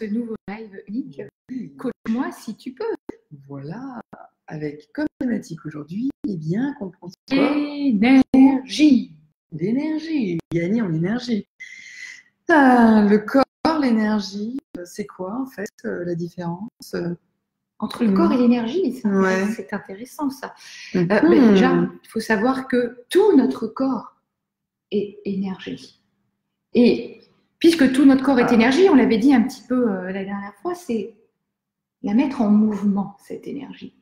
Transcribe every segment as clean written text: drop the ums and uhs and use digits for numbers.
ce nouveau live unique. Coach-moi si tu peux. Voilà, avec comme thématique aujourd'hui, eh bien, comprendre quoi? Énergie. L'énergie, gagner en énergie. Le corps, l'énergie, c'est quoi en fait la différence Entre le corps et l'énergie, c'est intéressant ça. Déjà, il faut savoir que tout notre corps est énergie. Et puisque tout notre corps est énergie, on l'avait dit un petit peu la dernière fois, c'est la mettre en mouvement, cette énergie.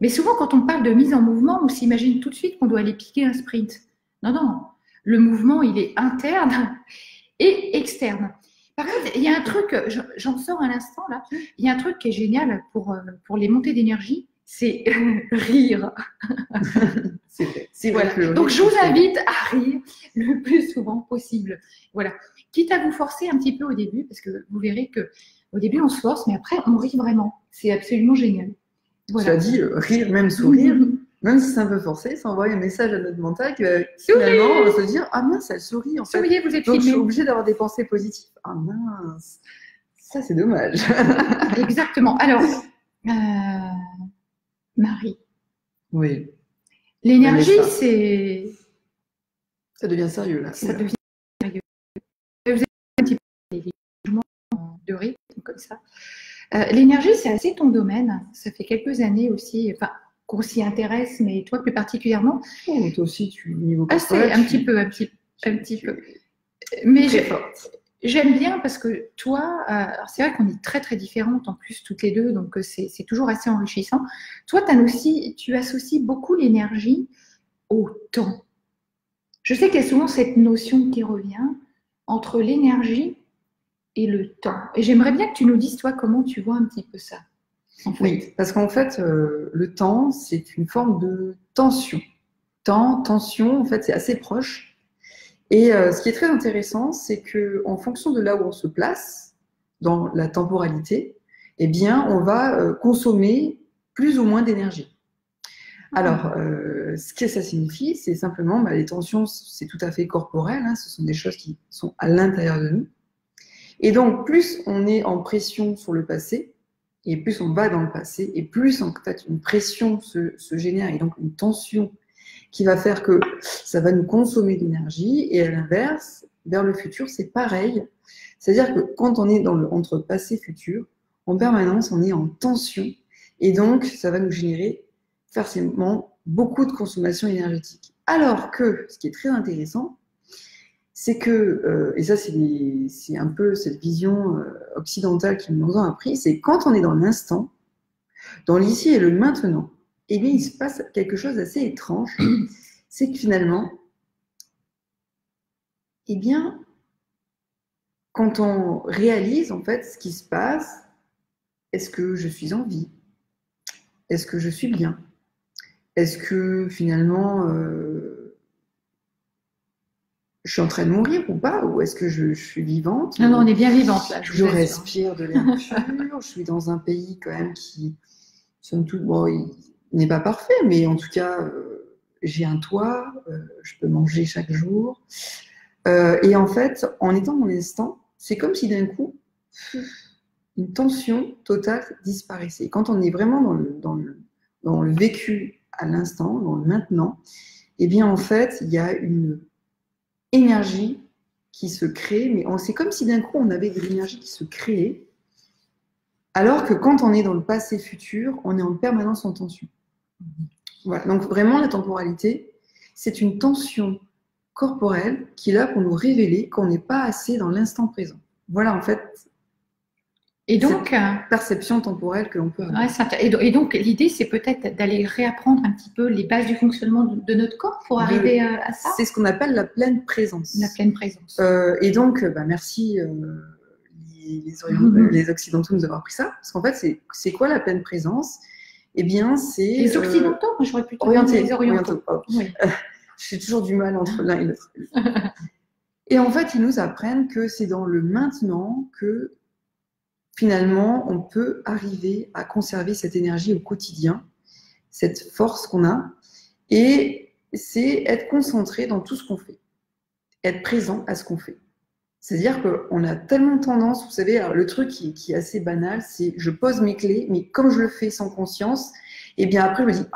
Mais souvent, quand on parle de mise en mouvement, on s'imagine tout de suite qu'on doit aller piquer un sprint. Non, non. Le mouvement, il est interne et externe. Par contre, il y a un truc, j'en sors à l'instant là, il y a un truc qui est génial pour les montées d'énergie, c'est rire. C'est voilà. vrai. Donc, je vous invite à rire le plus souvent possible. Voilà. Quitte à vous forcer un petit peu au début, parce que vous verrez que au début, on se force, mais après, on rit vraiment. C'est absolument génial. Voilà. Tu as dit rire, même sourire, même si c'est un peu forcé, ça envoie un message à notre mental que finalement, on va se dire « Ah mince, elle sourit en fait. Souriez, vous êtes donc, filmé. je suis obligée d'avoir des pensées positives. Ah mince, ça c'est dommage. » Exactement. Alors, Marie. Oui. L'énergie, c'est... Ça devient sérieux là. Ça devient sérieux. Vous avez un petit peu des changements de rythme comme ça. L'énergie, c'est assez ton domaine. Ça fait quelques années aussi, enfin, qu'on s'y intéresse, mais toi plus particulièrement. Oh, toi aussi, tu niveau c'est un petit peu. Mais j'aime bien parce que toi, c'est vrai qu'on est très très différentes en plus toutes les deux, donc c'est toujours assez enrichissant. Toi, tu associes beaucoup l'énergie au temps. Je sais qu'il y a souvent cette notion qui revient entre l'énergie et le temps. Et j'aimerais bien que tu nous dises, toi, comment tu vois un petit peu ça. En fait. Oui, parce qu'en fait, le temps, c'est une forme de tension. Temps, tension, en fait, c'est assez proche. Et ce qui est très intéressant, c'est qu'en fonction de là où on se place, dans la temporalité, eh bien, on va consommer plus ou moins d'énergie. Alors, ce que ça signifie, c'est simplement, les tensions, c'est tout à fait corporel, hein, ce sont des choses qui sont à l'intérieur de nous. Et donc, plus on est en pression sur le passé, et plus on va dans le passé, et plus en fait une pression se génère, et donc une tension qui va faire que ça va nous consommer d'énergie, et à l'inverse, vers le futur, c'est pareil. C'est-à-dire que quand on est entre passé et futur, en permanence, on est en tension, et donc ça va nous générer forcément beaucoup de consommation énergétique. Alors que, ce qui est très intéressant, c'est que, et ça c'est un peu cette vision occidentale qui nous a appris, c'est quand on est dans l'instant, dans l'ici et le maintenant, eh bien il se passe quelque chose d'assez étrange, c'est que finalement, eh bien, quand on réalise en fait ce qui se passe, est-ce que je suis en vie? Est-ce que je suis bien? Est-ce que finalement je suis en train de mourir ou pas? Ou est-ce que je suis vivante? Non, on est bien vivante là. Je respire de l'air pur. Je suis dans un pays quand même qui, somme toute, bon, il n'est pas parfait, mais en tout cas, j'ai un toit, je peux manger chaque jour. Et en fait, en étant dans l'instant, c'est comme si d'un coup, une tension totale disparaissait. Et quand on est vraiment dans le vécu à l'instant, dans le maintenant, eh bien en fait, il y a une énergie qui se crée, mais c'est comme si d'un coup on avait de l'énergie qui se créait, alors que quand on est dans le passé futur, on est en permanence en tension. Voilà. Donc vraiment la temporalité, c'est une tension corporelle qui est là pour nous révéler qu'on n'est pas assez dans l'instant présent. Voilà en fait. Et donc, cette perception temporelle que l'on peut avoir. Et donc, l'idée, c'est peut-être d'aller réapprendre un petit peu les bases du fonctionnement de notre corps pour arriver à ça. C'est ce qu'on appelle la pleine présence. La pleine présence. Et donc, merci les Occidentaux de nous avoir appris ça. Parce qu'en fait, c'est quoi la pleine présence? Eh bien, c'est... Les Occidentaux, moi j'aurais plutôt orientés. Les orientaux. Oui. J'ai toujours du mal entre l'un et l'autre. Et en fait, ils nous apprennent que c'est dans le maintenant que finalement, on peut arriver à conserver cette énergie au quotidien, cette force qu'on a, et c'est être concentré dans tout ce qu'on fait, être présent à ce qu'on fait. C'est-à-dire qu'on a tellement tendance, vous savez, alors le truc qui est assez banal, c'est je pose mes clés, mais comme je le fais sans conscience, et bien après je me dis,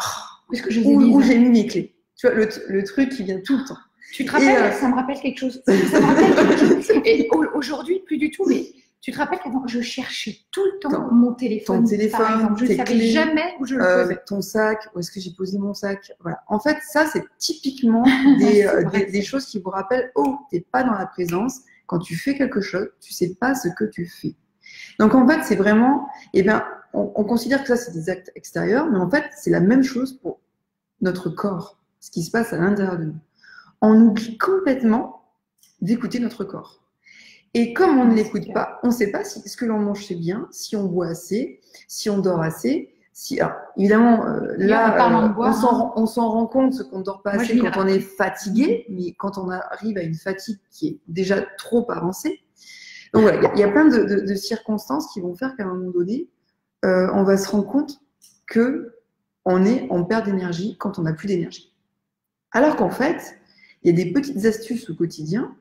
Parce que je où j'ai mis mes clés. Tu vois, le truc qui vient tout le temps. Tu te rappelles, ça me rappelle quelque chose. Ça me rappelle quelque chose. Et aujourd'hui, plus du tout, mais tu te rappelles qu'avant, je cherchais tout le temps mon téléphone. Ton téléphone, je ne savais jamais où je le posais. Ton sac, où est-ce que j'ai posé mon sac. Voilà. En fait, ça, c'est typiquement des choses qui vous rappellent, oh, tu n'es pas dans la présence. Quand tu fais quelque chose, tu ne sais pas ce que tu fais. Donc, en fait, c'est vraiment, eh bien, on considère que ça, c'est des actes extérieurs, mais en fait, c'est la même chose pour notre corps, ce qui se passe à l'intérieur de nous. On oublie complètement d'écouter notre corps. Et comme on ne l'écoute pas, on ne sait pas si ce que l'on mange c'est bien, si on boit assez, si on dort assez. Alors, évidemment, là, on s'en rend compte ce qu'on ne dort pas assez quand on est fatigué, mais quand on arrive à une fatigue qui est déjà trop avancée. Donc voilà, il y a plein de circonstances qui vont faire qu'à un moment donné, on va se rendre compte qu'on est en perte d'énergie quand on n'a plus d'énergie. Alors qu'en fait, il y a des petites astuces au quotidien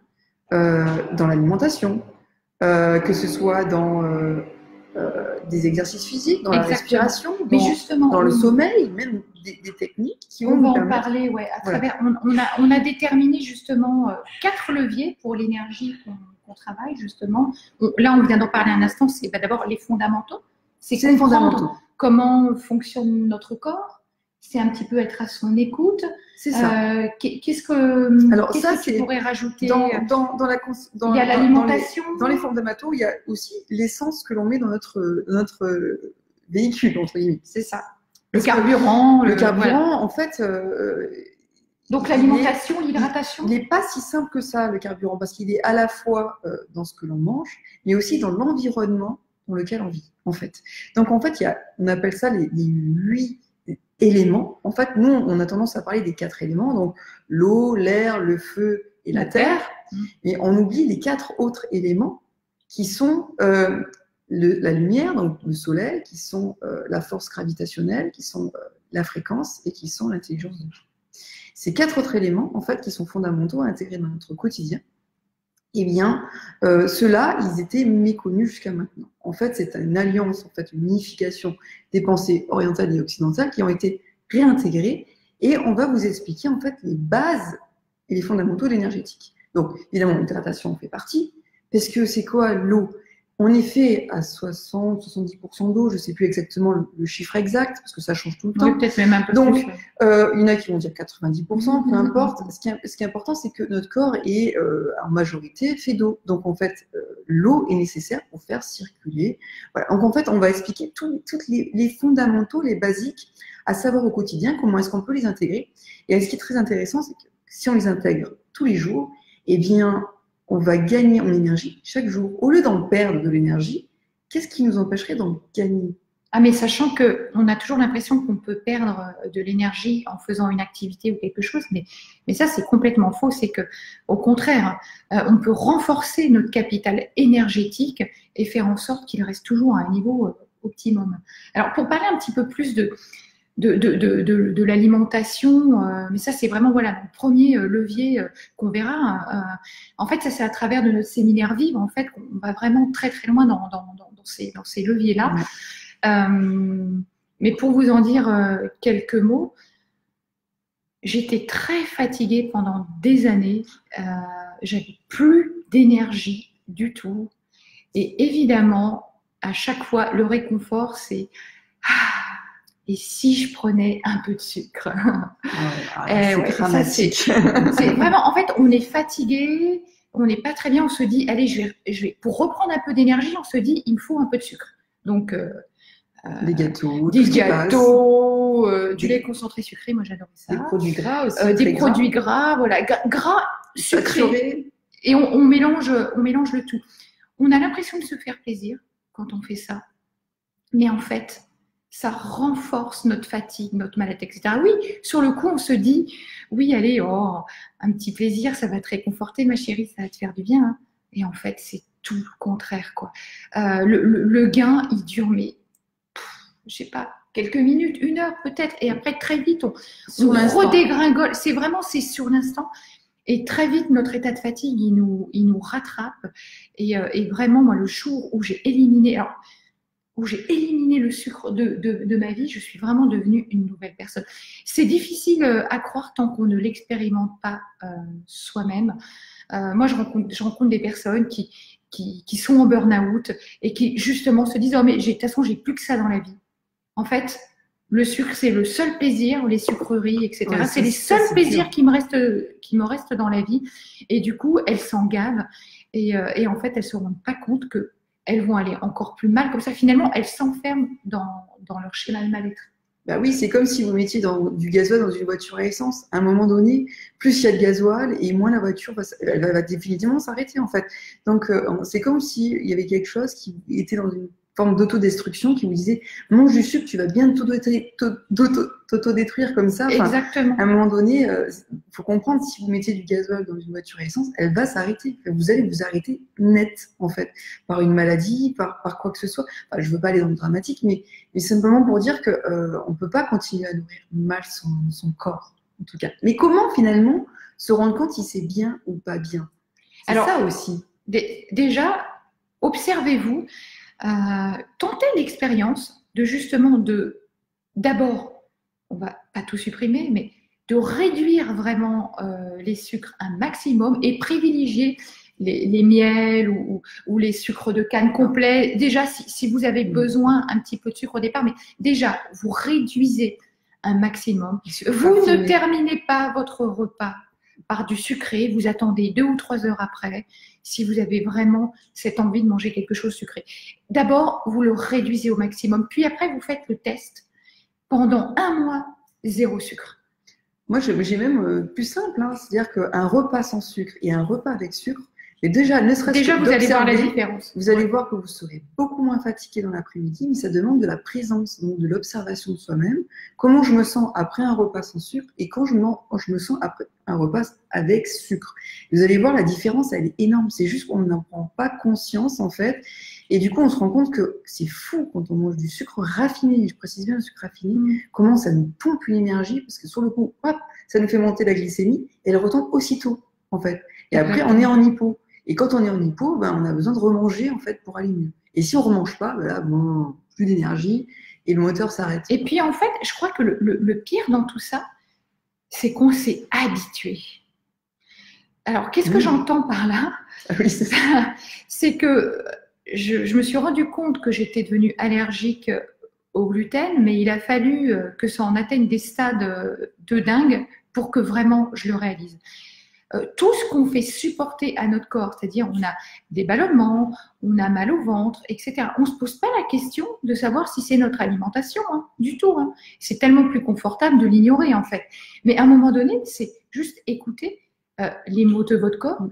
dans l'alimentation, que ce soit dans des exercices physiques, dans la respiration, dans le sommeil, même des techniques qui vont nous permettre... On va en parler, à travers... On a déterminé justement 4 leviers pour l'énergie qu'on travaille, justement. Là, on vient d'en parler un instant, c'est d'abord les fondamentaux. C'est les fondamentaux. Comment fonctionne notre corps, c'est un petit peu être à son écoute. C'est ça. Qu'est-ce que tu pourrais rajouter il y a l'alimentation. Dans les fondamentaux, il y a aussi l'essence que l'on met dans notre véhicule, entre guillemets. C'est ça. Le carburant. Voilà. En fait. Donc l'alimentation, l'hydratation. Il n'est pas si simple que ça, le carburant, parce qu'il est à la fois dans ce que l'on mange, mais aussi dans l'environnement dans lequel on vit, en fait. Donc, en fait, on appelle ça les 8 éléments. En fait, nous, on a tendance à parler des 4 éléments, donc l'eau, l'air, le feu et la terre. Mais on oublie les 4 autres éléments qui sont la lumière, donc le soleil, qui sont la force gravitationnelle, qui sont la fréquence et qui sont l'intelligence de Dieu. Ces 4 autres éléments, en fait, qui sont fondamentaux à intégrer dans notre quotidien, eh bien, ceux-là, ils étaient méconnus jusqu'à maintenant. En fait, c'est une alliance, en fait, une unification des pensées orientales et occidentales qui ont été réintégrées, et on va vous expliquer, en fait, les bases et les fondamentaux de l'énergétique. Donc, évidemment, l'hydratation en fait partie, parce que c'est quoi l'eau? On est fait à 60-70% d'eau, je ne sais plus exactement le chiffre exact, parce que ça change tout le temps. Peut-être même un peu Donc, plus. Il y en a qui vont dire 90%, peu importe. Ce qui est important, c'est que notre corps est en majorité fait d'eau. Donc, en fait, l'eau est nécessaire pour faire circuler. Voilà. Donc, en fait, on va expliquer tous les fondamentaux, les basiques, à savoir au quotidien, comment est-ce qu'on peut les intégrer. Et ce qui est très intéressant, c'est que si on les intègre tous les jours, eh bien, on va gagner en énergie chaque jour. Au lieu d'en perdre de l'énergie, qu'est-ce qui nous empêcherait d'en gagner? Ah, mais sachant qu'on a toujours l'impression qu'on peut perdre de l'énergie en faisant une activité ou quelque chose, mais ça, c'est complètement faux. C'est qu'au contraire, on peut renforcer notre capital énergétique et faire en sorte qu'il reste toujours à un niveau optimum. Alors, pour parler un petit peu plus de l'alimentation, mais ça c'est vraiment le premier levier qu'on verra. En fait, ça c'est à travers de notre séminaire Vivre, en fait, qu'on va vraiment très très loin dans ces leviers-là. Mais pour vous en dire quelques mots, j'étais très fatiguée pendant des années, j'avais plus d'énergie du tout, et évidemment, à chaque fois, le réconfort c'est et si je prenais un peu de sucre? C'est dramatique. C'est vraiment, en fait, on est fatigué, on n'est pas très bien, on se dit, allez, je vais, pour reprendre un peu d'énergie, on se dit, il me faut un peu de sucre. Donc, des gâteaux, du lait concentré sucré, moi j'adorais ça. Des produits gras aussi. Des produits gras, voilà, gras, sucré. Et on mélange le tout. On a l'impression de se faire plaisir quand on fait ça, mais en fait, ça renforce notre fatigue, notre mal-être, etc. Oui, sur le coup, on se dit, oui, allez, un petit plaisir, ça va te réconforter, ma chérie, ça va te faire du bien. Hein. Et en fait, c'est tout le contraire, quoi. Le gain, il dure, mais je sais pas, quelques minutes, 1 heure peut-être, et après très vite, on redégringole. C'est sur l'instant. Et très vite, notre état de fatigue, il nous rattrape. Et vraiment, moi, le jour où j'ai éliminé, le sucre de ma vie, je suis vraiment devenue une nouvelle personne. C'est difficile à croire tant qu'on ne l'expérimente pas soi-même. Moi, je rencontre des personnes qui sont en burn-out et qui, justement, se disent « Oh, mais de toute façon, j'ai plus que ça dans la vie. » En fait, le sucre, c'est le seul plaisir, les sucreries, etc. Ouais, c'est les seuls plaisirs qui me restent dans la vie. Et du coup, elles s'en gavent. Et en fait, elles ne se rendent pas compte qu'elles vont aller encore plus mal. Comme ça, finalement, elles s'enferment dans leur schéma de mal-être. Bah oui, c'est comme si vous mettiez du gasoil dans une voiture à essence. À un moment donné, plus il y a de gasoil et moins la voiture va définitivement s'arrêter en fait. Donc c'est comme s'il y avait quelque chose qui était dans une forme d'autodestruction qui vous disait mange du sucre, tu vas bien t'auto-détruire comme ça. Enfin, exactement. À un moment donné, il faut comprendre, si vous mettez du gasoil dans une voiture à essence, elle va s'arrêter. Vous allez vous arrêter net en fait, par une maladie, par quoi que ce soit. Enfin, je ne veux pas aller dans le dramatique, mais simplement pour dire qu'on ne peut pas continuer à nourrir mal son corps, en tout cas. Mais comment finalement se rendre compte si c'est bien ou pas bien? C'est ça aussi. Déjà, observez-vous. Tentez l'expérience de justement d'abord, on va pas tout supprimer, mais de réduire vraiment les sucres un maximum et privilégier les miels ou les sucres de canne complets. Déjà, si vous avez besoin un petit peu de sucre au départ, mais déjà, vous réduisez un maximum. Vous ne terminez pas votre repas par du sucré, vous attendez 2 ou 3 heures après, si vous avez vraiment cette envie de manger quelque chose sucré. D'abord, vous le réduisez au maximum, puis après, vous faites le test. Pendant 1 mois, 0 sucre. Moi, j'ai même plus simple, hein, c'est-à-dire qu'un repas sans sucre et un repas avec sucre, et déjà, ne serait-ce que vous allez voir la différence. Vous allez voir que vous serez beaucoup moins fatigué dans l'après-midi, mais ça demande de la présence, donc de l'observation de soi-même. Comment je me sens après un repas sans sucre et quand je me sens après un repas avec sucre. Vous allez voir, la différence, elle est énorme. C'est juste qu'on n'en prend pas conscience, en fait. Et du coup, on se rend compte que c'est fou quand on mange du sucre raffiné. Je précise bien le sucre raffiné. Comment ça nous pompe une énergie, parce que sur le coup, hop, ça nous fait monter la glycémie et elle retombe aussitôt, en fait. Et après, on est en hypo. Et quand on est en hypo, on a besoin de remanger en fait pour aller mieux. Et si on ne remange pas, là, plus d'énergie et le moteur s'arrête. Et puis en fait, je crois que le pire dans tout ça, c'est qu'on s'est habitué. Alors, qu'est-ce que j'entends par là? Oui, c'est ça. C'est que je me suis rendu compte que j'étais devenue allergique au gluten, mais il a fallu que ça en atteigne des stades de dingue pour que vraiment je le réalise. Tout ce qu'on fait supporter à notre corps, c'est-à-dire on a des ballonnements, on a mal au ventre, etc. On ne se pose pas la question de savoir si c'est notre alimentation, du tout. C'est tellement plus confortable de l'ignorer en fait. Mais à un moment donné, c'est juste écouter les mots de votre corps,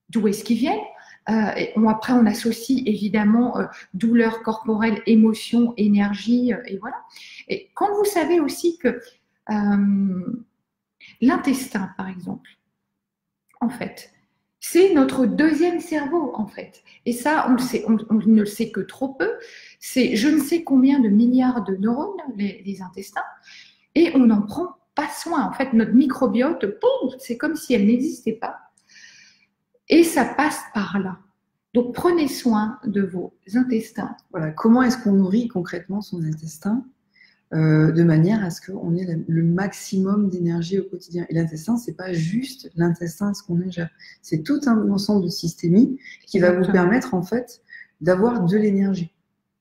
d'où est-ce qu'ils viennent. Après, on associe évidemment douleur corporelle, émotion, énergie, et voilà. Et quand vous savez aussi que l'intestin, par exemple, en fait, c'est notre deuxième cerveau, en fait. Et ça, on ne le sait que trop peu. C'est je ne sais combien de milliards de neurones, les intestins, et on n'en prend pas soin. En fait, notre microbiote, c'est comme si elle n'existait pas. Et ça passe par là. Donc, prenez soin de vos intestins. Voilà. Comment est-ce qu'on nourrit concrètement son intestin de manière à ce qu'on ait le maximum d'énergie au quotidien. Et l'intestin, c'est pas juste l'intestin, ce qu'on ingère. C'est tout un ensemble de systémies qui va vous permettre, en fait, d'avoir de l'énergie.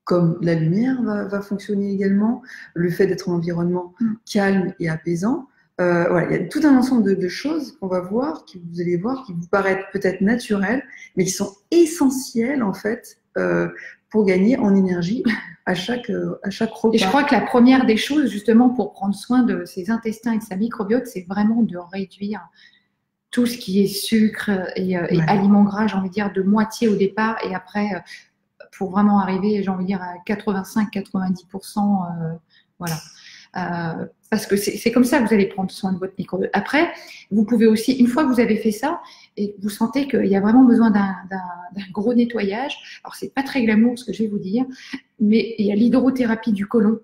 Comme la lumière va fonctionner également, le fait d'être en environnement calme et apaisant. Voilà, il y a tout un ensemble de choses qu'on va voir, que vous allez voir, qui vous paraissent peut-être naturelles, mais qui sont essentielles, en fait, pour gagner en énergie à chaque repas. Et je crois que la première des choses, justement, pour prendre soin de ses intestins et de sa microbiote, c'est vraiment de réduire tout ce qui est sucre et aliments gras, j'ai envie de dire, de moitié au départ, et après, pour vraiment arriver, j'ai envie de dire, à 85-90%, voilà. Parce que c'est comme ça que vous allez prendre soin de votre microbiote. Après, vous pouvez aussi, une fois que vous avez fait ça, et vous sentez qu'il y a vraiment besoin d'un gros nettoyage, alors c'est pas très glamour ce que je vais vous dire, mais il y a l'hydrothérapie du côlon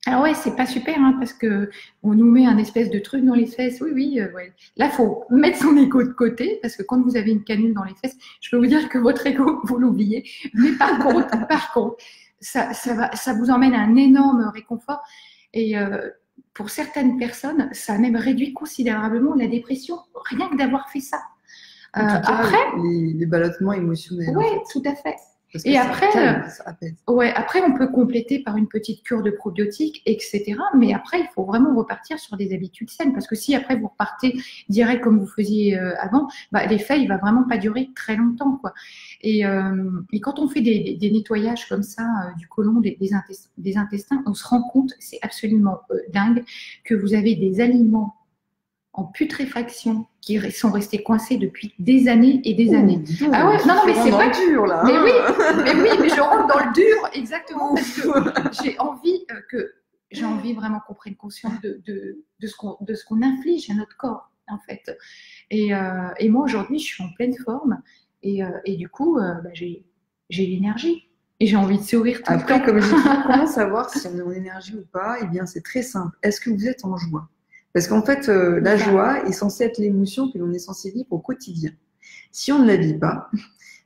Alors ouais, c'est pas super hein, parce que on nous met un espèce de truc dans les fesses. Oui, oui, ouais. Là, faut mettre son ego de côté parce que quand vous avez une canule dans les fesses, je peux vous dire que votre ego, vous l'oubliez. Mais par contre, ça vous emmène à un énorme réconfort et pour certaines personnes, ça a même réduit considérablement la dépression, rien que d'avoir fait ça. En tout cas, après, les ballottements émotionnels. Oui, tout à fait. Et après, après, on peut compléter par une petite cure de probiotiques, etc. Mais après, il faut vraiment repartir sur des habitudes saines. Parce que si après, vous repartez direct comme vous faisiez avant, bah, l'effet, il va vraiment pas durer très longtemps, quoi. Et quand on fait des nettoyages comme ça du côlon, des intestins, on se rend compte, c'est absolument dingue, que vous avez des aliments en putréfaction qui sont restés coincés depuis des années et des années. Ah ouais, non, mais c'est pas dur là. Mais oui, mais je rentre dans le dur exactement parce que j'ai envie vraiment qu'on prenne conscience de ce qu'on inflige à notre corps en fait. Et moi aujourd'hui, je suis en pleine forme et du coup, j'ai l'énergie. Et j'ai envie de sourire tout le temps. Après, comme je dis, comment savoir si on est en énergie ou pas? Eh bien, c'est très simple. Est-ce que vous êtes en joie? Parce qu'en fait, la joie est censée être l'émotion que l'on est censé vivre au quotidien. Si on ne la vit pas,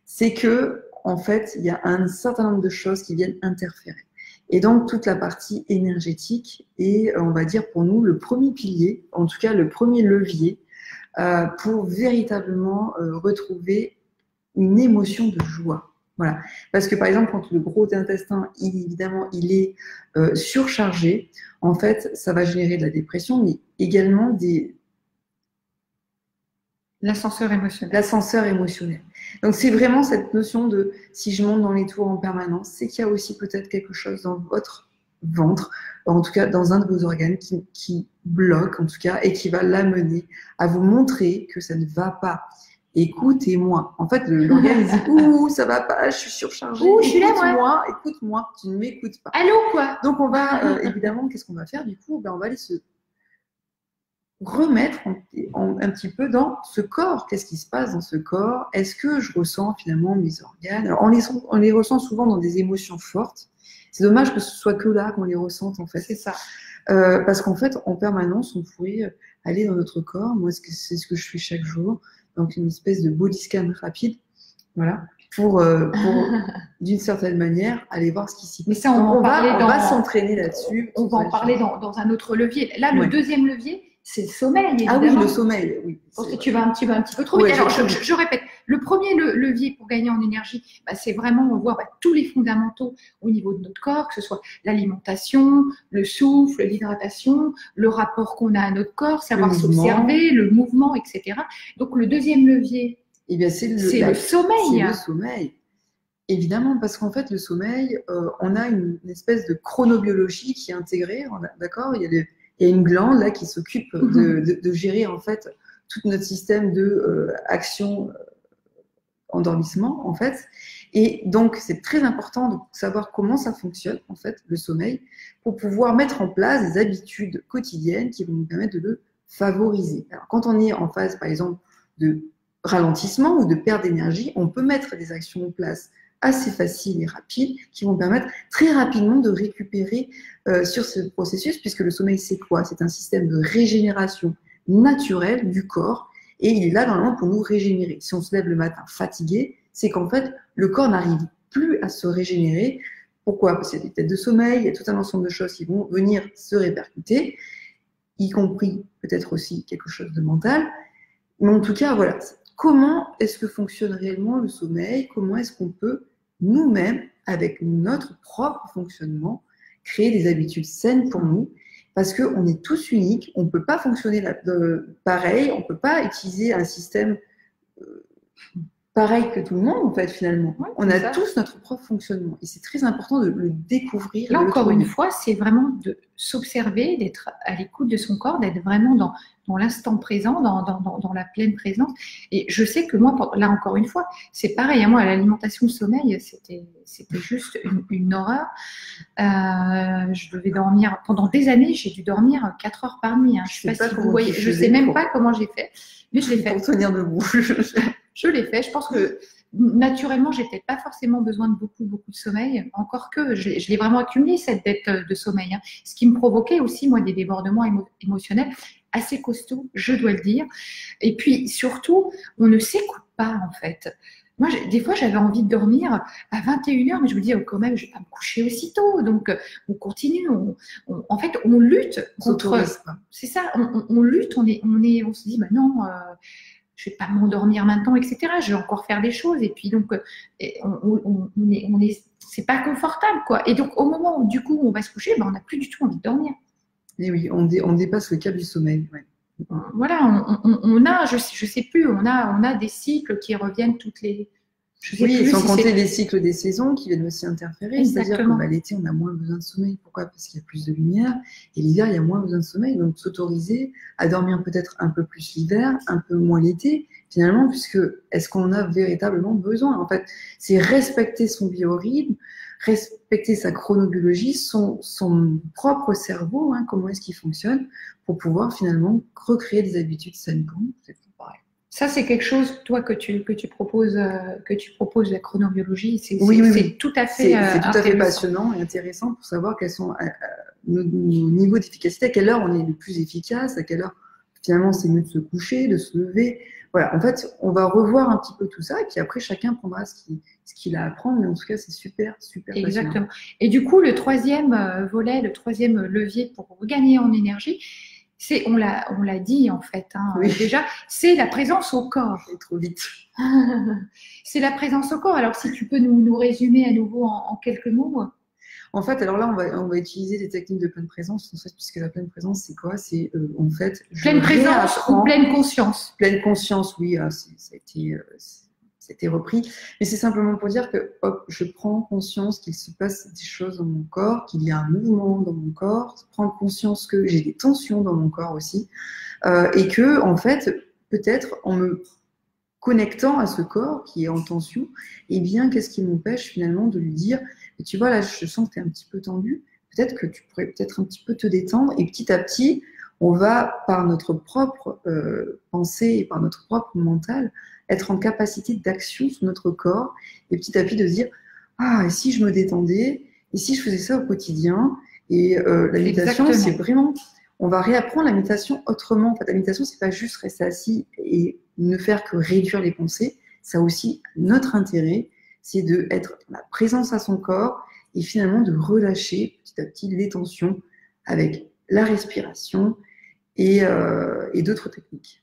c'est que, en fait, il y a un certain nombre de choses qui viennent interférer. Et donc, toute la partie énergétique est, on va dire, pour nous, le premier pilier, en tout cas, le premier levier pour véritablement retrouver une émotion de joie. Voilà. Parce que par exemple, quand le gros intestin, il est surchargé, en fait, ça va générer de la dépression, mais également l'ascenseur émotionnel. L'ascenseur émotionnel. Donc c'est vraiment cette notion de si je monte dans les tours en permanence, c'est qu'il y a aussi peut-être quelque chose dans votre ventre, en tout cas dans un de vos organes qui bloque en tout cas et qui va l'amener à vous montrer que ça ne va pas. Écoutez-moi. En fait, l'organe dit ouh, ça va pas, je suis surchargée. Ouh, je suis là, moi. Écoute-moi, tu ne m'écoutes pas. Allô, quoi. Donc, on va, évidemment, qu'est-ce qu'on va faire du coup? On va aller se remettre un petit peu dans ce corps. Qu'est-ce qui se passe dans ce corps? Est-ce que je ressens finalement mes organes? Alors, on les ressent souvent dans des émotions fortes. C'est dommage que ce soit que là qu'on les ressente, en fait. C'est ça. Parce qu'en fait, en permanence, on pourrait aller dans notre corps. Moi, c'est ce que je fais chaque jour. Donc, une espèce de body scan rapide, voilà, pour d'une certaine manière, aller voir ce qui s'y passe. Mais ça, on va s'entraîner là-dessus. On va en parler dans un autre levier. Là, le deuxième levier, c'est le sommeil, évidemment. Ah oui, le sommeil, oui. Parce que tu vas un petit peu trop vite. Alors, je répète, le premier levier pour gagner en énergie, c'est vraiment voir tous les fondamentaux au niveau de notre corps, que ce soit l'alimentation, le souffle, l'hydratation, le rapport qu'on a à notre corps, savoir s'observer, le mouvement, etc. Donc, le deuxième levier, c'est le sommeil. C'est le sommeil. Évidemment, parce qu'en fait, le sommeil, on a une espèce de chronobiologie qui est intégrée, d'accord? Il y a une glande là qui s'occupe de gérer en fait tout notre système de action endormissement en fait. Et donc c'est très important de savoir comment ça fonctionne en fait le sommeil pour pouvoir mettre en place des habitudes quotidiennes qui vont nous permettre de le favoriser. Alors quand on est en phase par exemple de ralentissement ou de perte d'énergie, on peut mettre des actions en place assez faciles et rapides qui vont permettre très rapidement de récupérer sur ce processus, puisque le sommeil, c'est quoi? C'est un système de régénération naturelle du corps et il est là normalement pour nous régénérer. Si on se lève le matin fatigué, c'est qu'en fait, le corps n'arrive plus à se régénérer. Pourquoi? Parce qu'il y a des têtes de sommeil, il y a tout un ensemble de choses qui vont venir se répercuter, y compris peut-être aussi quelque chose de mental. Mais en tout cas, voilà. Comment est-ce que fonctionne réellement le sommeil? Comment est-ce qu'on peut nous-mêmes, avec notre propre fonctionnement, créer des habitudes saines pour nous? Parce qu'on est tous uniques, on ne peut pas fonctionner pareil, on ne peut pas utiliser un système pareil que tout le monde, en fait, finalement. Ouais, on a tous notre propre fonctionnement. Et c'est très important de le découvrir. Là, encore une fois, c'est vraiment de s'observer, d'être à l'écoute de son corps, d'être vraiment dans l'instant présent, dans la pleine présence. Et je sais que moi, là, encore une fois, c'est pareil. Moi, à l'alimentation, le sommeil, c'était juste une horreur. Je devais dormir, pendant des années, j'ai dû dormir 4 heures par nuit. Je sais pas si vous voyez, je sais même pas comment j'ai fait, mais je l'ai fait. Pour tenir debout. Je l'ai fait. Je pense que naturellement, j'ai peut-être pas forcément besoin de beaucoup de sommeil, encore que je l'ai vraiment accumulé, cette dette de sommeil, hein. Ce qui me provoquait aussi, moi, des débordements émotionnels assez costauds, je dois le dire. Et puis, surtout, on ne s'écoute pas, en fait. Moi, des fois, j'avais envie de dormir à 21h, mais je me dis, oh, quand même, je ne vais pas me coucher aussitôt. Donc, on continue. En fait, on lutte contre. C'est ça, on lutte, on se dit, bah non, je ne vais pas m'endormir maintenant, etc. Je vais encore faire des choses. Et puis, donc, c'est pas confortable, quoi. Et donc, au moment où, du coup, on va se coucher, bah, on n'a plus du tout envie de dormir. Et oui, on dépasse le cap du sommeil. Ouais. Voilà, on a, je sais plus, on a des cycles qui reviennent toutes les. Oui, sans compter les cycles des saisons qui viennent aussi interférer. C'est-à-dire que l'été, on a moins besoin de sommeil. Pourquoi? Parce qu'il y a plus de lumière. Et l'hiver, il y a moins besoin de sommeil. Donc, s'autoriser à dormir peut-être un peu plus l'hiver, un peu moins l'été, finalement, puisque est-ce qu'on en a véritablement besoin? En fait, c'est respecter son biorhythme, respecter sa chronobiologie, son propre cerveau, hein, comment est-ce qu'il fonctionne, pour pouvoir finalement recréer des habitudes saines pour nous. C'est pareil. Ça, c'est quelque chose, toi, que tu proposes la chronobiologie. C'est tout à fait c'est tout à fait passionnant et intéressant pour savoir quels sont nos niveaux d'efficacité, à quelle heure on est le plus efficace, à quelle heure finalement c'est mieux de se coucher, de se lever. Voilà, en fait, on va revoir un petit peu tout ça et puis après, chacun prendra ce qu'il a à apprendre, mais en tout cas, c'est super passionnant. Exactement. Et du coup, le troisième volet, le troisième levier pour regagner en énergie, on l'a dit en fait, hein, oui. Déjà, c'est la présence au corps. C'est trop vite. C'est la présence au corps. Alors, si tu peux nous résumer à nouveau en quelques mots. En fait, alors là, on va utiliser des techniques de pleine présence, en fait, puisque la pleine présence, c'est quoi? C'est en fait… Pleine présence ou pleine conscience? Pleine conscience, oui, ça a été repris. Mais c'est simplement pour dire que hop, je prends conscience qu'il se passe des choses dans mon corps, qu'il y a un mouvement dans mon corps, prendre conscience que j'ai des tensions dans mon corps aussi, et que, en fait, peut-être en me connectant à ce corps qui est en tension, eh bien, qu'est-ce qui m'empêche finalement de lui dire, tu vois, là, je sens que tu es un petit peu tendu, peut-être que tu pourrais peut-être un petit peu te détendre, et petit à petit, on va, par notre propre pensée et par notre propre mental, être en capacité d'action sur notre corps, et petit à petit de se dire, ah, et si je me détendais, et si je faisais ça au quotidien, et la méditation, c'est vraiment, on va réapprendre la méditation autrement. En fait, la méditation, c'est pas juste rester assis et ne faire que réduire les pensées, ça a aussi notre intérêt, c'est d'être dans la présence à son corps et finalement de relâcher petit à petit les tensions avec la respiration et d'autres techniques.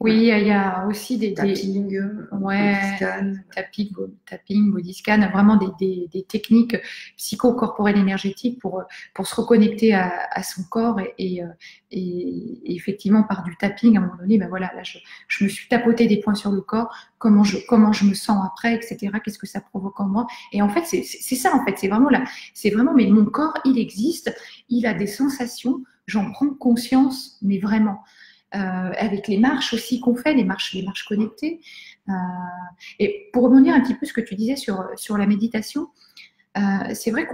Oui, il y a aussi des tapping, body scan, vraiment des techniques psychocorporelles énergétiques pour se reconnecter à son corps et effectivement par du tapping à un moment donné, ben voilà, là je me suis tapoté des points sur le corps, comment je me sens après, etc. Qu'est-ce que ça provoque en moi? Et en fait c'est ça en fait, c'est vraiment mais mon corps il existe, il a des sensations, j'en prends conscience, mais vraiment. Avec les marches aussi qu'on fait, les marches connectées. Et pour rebondir un petit peu ce que tu disais sur la méditation, c'est vrai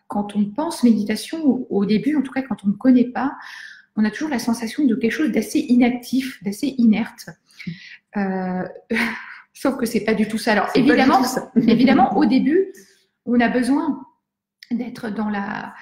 quand on pense méditation, au début, en tout cas quand on ne connaît pas, on a toujours la sensation de quelque chose d'assez inactif, d'assez inerte. Sauf que c'est pas du tout ça. Alors évidemment, au début, on a besoin d'être dans la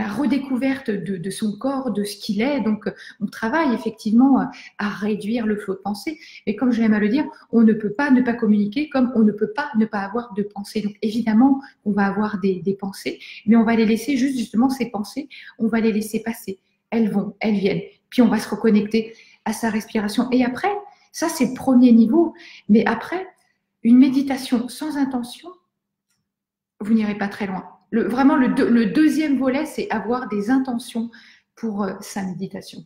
redécouverte de son corps, de ce qu'il est. Donc, on travaille effectivement à réduire le flot de pensée. Mais comme j'aime à le dire, on ne peut pas ne pas communiquer comme on ne peut pas ne pas avoir de pensée. Donc, évidemment, on va avoir des pensées, mais on va les laisser justement ces pensées, on va les laisser passer. Elles viennent. Puis, on va se reconnecter à sa respiration. Et après, ça, c'est le premier niveau. Mais après, une méditation sans intention, vous n'irez pas très loin. Vraiment, le deuxième volet, c'est avoir des intentions pour sa méditation.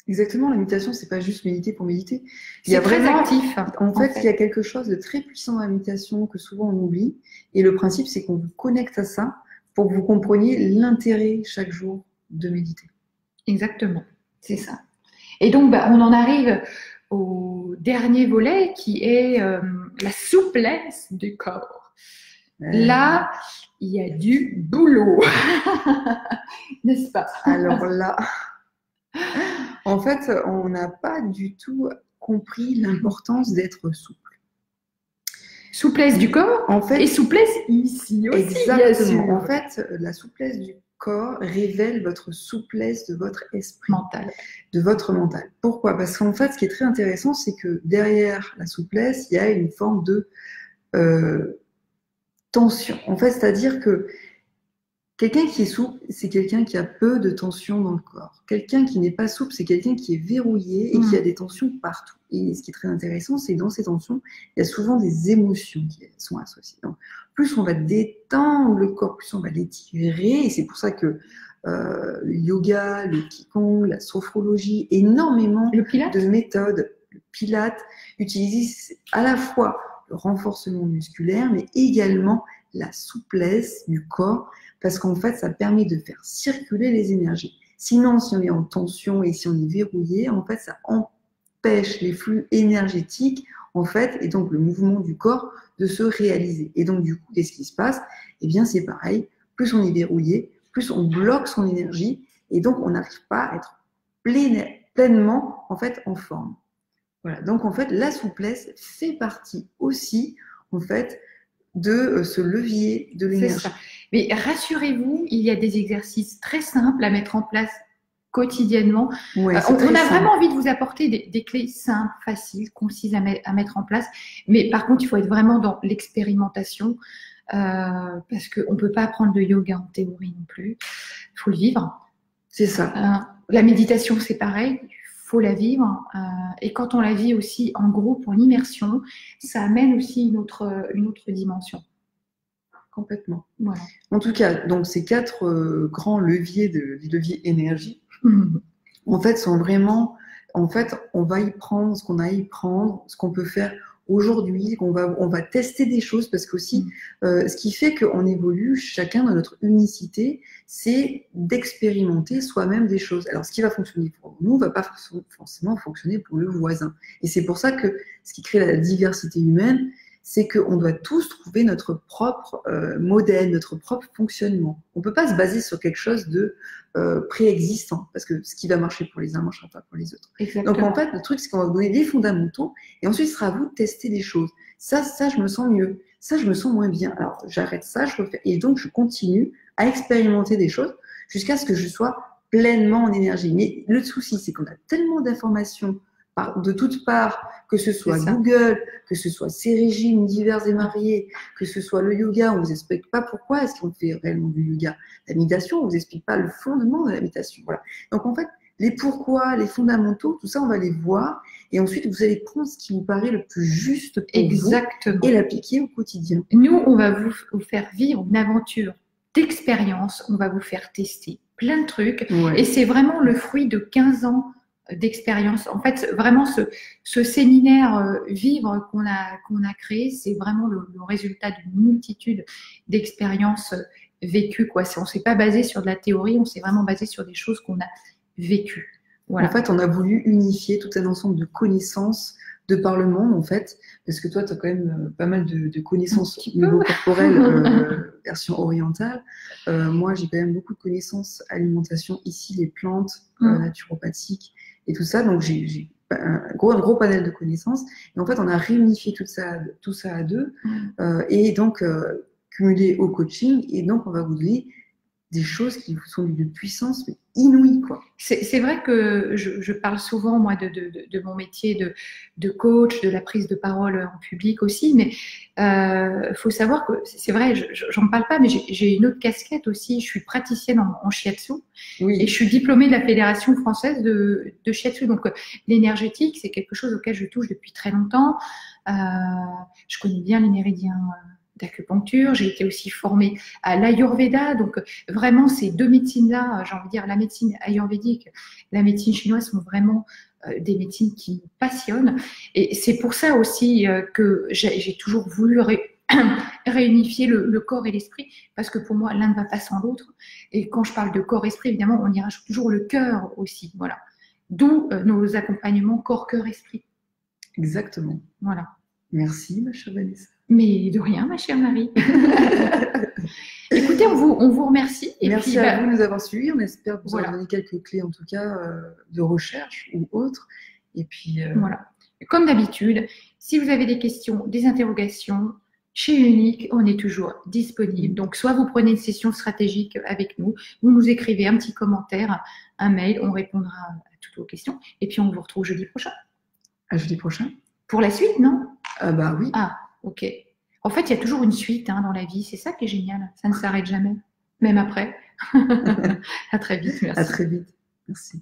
Exactement, la méditation, c'est pas juste méditer pour méditer. C'est très actif. En fait, il y a quelque chose de très puissant dans la méditation que souvent on oublie. Et le principe, c'est qu'on vous connecte à ça pour que vous compreniez l'intérêt chaque jour de méditer. Exactement, c'est ça. Et donc, on en arrive au dernier volet qui est la souplesse du corps. Là, il y a du boulot, n'est-ce pas? Alors là, en fait, on n'a pas du tout compris l'importance d'être souple. Souplesse du corps en fait, et souplesse ici aussi. Exactement. En fait, la souplesse du corps révèle votre souplesse de votre esprit, mental. De votre mental. Pourquoi? Parce qu'en fait, ce qui est très intéressant, c'est que derrière la souplesse, il y a une forme de tension. En fait, c'est-à-dire que quelqu'un qui est souple, c'est quelqu'un qui a peu de tension dans le corps. Quelqu'un qui n'est pas souple, c'est quelqu'un qui est verrouillé et qui a des tensions partout. Et ce qui est très intéressant, c'est que dans ces tensions, il y a souvent des émotions qui sont associées. Donc, plus on va détendre le corps, plus on va l'étirer. Et c'est pour ça que le yoga, le qigong, la sophrologie, énormément de méthodes, le pilate, utilisent à la fois le renforcement musculaire, mais également la souplesse du corps, parce qu'en fait, ça permet de faire circuler les énergies. Sinon, si on est en tension et si on est verrouillé, en fait, ça empêche les flux énergétiques, en fait, et donc le mouvement du corps de se réaliser. Et donc, du coup, qu'est-ce qui se passe? Eh bien, c'est pareil. Plus on est verrouillé, plus on bloque son énergie, et donc on n'arrive pas à être pleinement, en fait, en forme. Voilà. Donc, en fait, la souplesse fait partie aussi, en fait, de ce levier de l'énergie. Mais rassurez-vous, il y a des exercices très simples à mettre en place quotidiennement. Ouais, on a vraiment envie de vous apporter des clés simples, faciles, concises à mettre en place. Mais par contre, il faut être vraiment dans l'expérimentation parce qu'on ne peut pas apprendre le yoga en théorie non plus. Il faut le vivre. C'est ça. La méditation, c'est pareil. Faut la vivre et quand on la vit aussi en groupe, en immersion, ça amène aussi une autre dimension. Complètement. Voilà. En tout cas, donc ces 4 grands leviers du levier énergie, en fait, sont vraiment, en fait, on va y prendre ce qu'on a à y prendre, ce qu'on peut faire aujourd'hui, on va tester des choses parce qu'aussi, ce qui fait qu'on évolue chacun dans notre unicité, c'est d'expérimenter soi-même des choses. Alors, ce qui va fonctionner pour nous ne va pas forcément fonctionner pour le voisin. Et c'est pour ça que ce qui crée la diversité humaine, c'est qu'on doit tous trouver notre propre modèle, notre propre fonctionnement. On ne peut pas se baser sur quelque chose de préexistant, parce que ce qui va marcher pour les uns ne marchera pas pour les autres. Exactement. Donc en fait, le truc, c'est qu'on va vous donner des fondamentaux, et ensuite, ce sera à vous de tester des choses. Ça, je me sens mieux. Ça, je me sens moins bien. Alors, j'arrête ça, je refais. Et donc, je continue à expérimenter des choses jusqu'à ce que je sois pleinement en énergie. Mais le souci, c'est qu'on a tellement d'informations de toutes parts, que ce soit Google, que ce soit ces régimes divers et variés, que ce soit le yoga, on ne vous explique pas pourquoi est-ce qu'on fait réellement du yoga. La méditation, on ne vous explique pas le fondement de la méditation. Voilà. Donc en fait, les pourquoi, les fondamentaux, tout ça, on va les voir. Et ensuite, vous allez prendre ce qui vous paraît le plus juste pour vous et l'appliquer au quotidien. Nous, on va vous faire vivre une aventure d'expérience. On va vous faire tester plein de trucs. Ouais. Et c'est vraiment le fruit de 15 ans d'expérience. En fait, vraiment, ce séminaire Vivre qu'on a créé, c'est vraiment le résultat d'une multitude d'expériences vécues, quoi. On ne s'est pas basé sur de la théorie, on s'est vraiment basé sur des choses qu'on a vécues. Voilà. En fait, on a voulu unifier tout un ensemble de connaissances de par le monde, en fait, parce que toi, tu as quand même pas mal de connaissances au niveau corporel, version orientale. Moi, j'ai quand même beaucoup de connaissances alimentation, ici, les plantes naturopathiques et tout ça. Donc, j'ai un gros panel de connaissances. Et en fait, on a réunifié tout ça à deux et donc cumulé au coaching. Et donc, on va vous donner des choses qui sont d'une puissance inouïe, quoi. C'est vrai que je parle souvent, moi, de mon métier de coach, de la prise de parole en public aussi, mais faut savoir que c'est vrai, j'en parle pas, mais j'ai une autre casquette aussi. Je suis praticienne en shiatsu et je suis diplômée de la Fédération française de shiatsu. Donc, l'énergétique, c'est quelque chose auquel je touche depuis très longtemps. Je connais bien les méridiens d'acupuncture, j'ai été aussi formée à l'Ayurveda, donc vraiment ces deux médecines-là, j'ai envie de dire la médecine ayurvédique, la médecine chinoise sont vraiment des médecines qui me passionnent et c'est pour ça aussi que j'ai toujours voulu réunifier le corps et l'esprit parce que pour moi l'un ne va pas sans l'autre et quand je parle de corps-esprit évidemment on y rajoute toujours le cœur aussi, voilà, d'où nos accompagnements corps-cœur-esprit. Exactement. Voilà. Merci ma chère Vanessa. Mais de rien, ma chère Marie. Écoutez, on vous remercie. Et merci à vous de nous avoir suivis. On espère vous avoir donné quelques clés, en tout cas, de recherche ou autres. Et puis, voilà. comme d'habitude, si vous avez des questions, des interrogations, chez Unique, on est toujours disponible. Donc, soit vous prenez une session stratégique avec nous, vous nous écrivez un petit commentaire, un mail, on répondra à toutes vos questions. Et puis, on vous retrouve jeudi prochain. À jeudi prochain. Pour la suite, non? Bah oui. Ah, ok. En fait, il y a toujours une suite dans la vie. C'est ça qui est génial. Ça ne s'arrête jamais, même après. À très vite. Merci. À très vite. Merci.